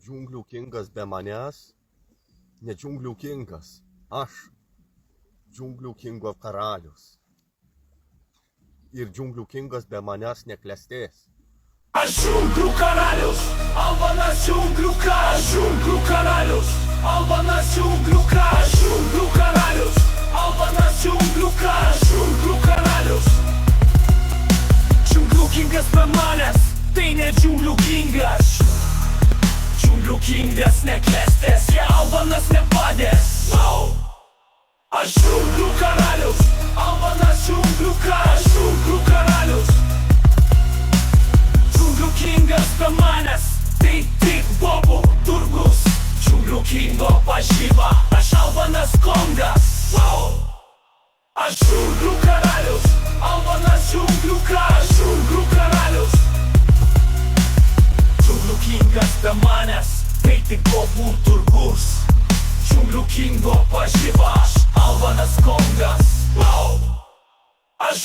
Džiunglių kingas be manęs, ne džiunglių kingas, aš, džiunglių kingo karalius. Ir džiunglių kingas be manęs neklestės. Aš džiunglių karalius, Albanas džiunglių karalius, džiunglių karalius, Albanas džiunglių karalius, džiunglių karalius, Albanas džiunglių karalius, džiunglių karalius. Džiunglių kingas be manęs, tai ne džiunglių kingas. Džiunglių kingas neklestės, jei Albanas nepadės. Aš džiunglių karalius, Albanas džiunglių karalius, džiunglių karalius. Džiunglių kingas be manęs, tai tik bobų turgus. Džiunglių kingo pažyba, aš Albanas Kongas. Aš džiunglių karalius, Albanas džiunglių karalius, džiunglių karalius. Džiunglių kingas be manęs, tai tik bobų turgus. Džiunglių kingo pažyba, aš Albanas Kongas. Aš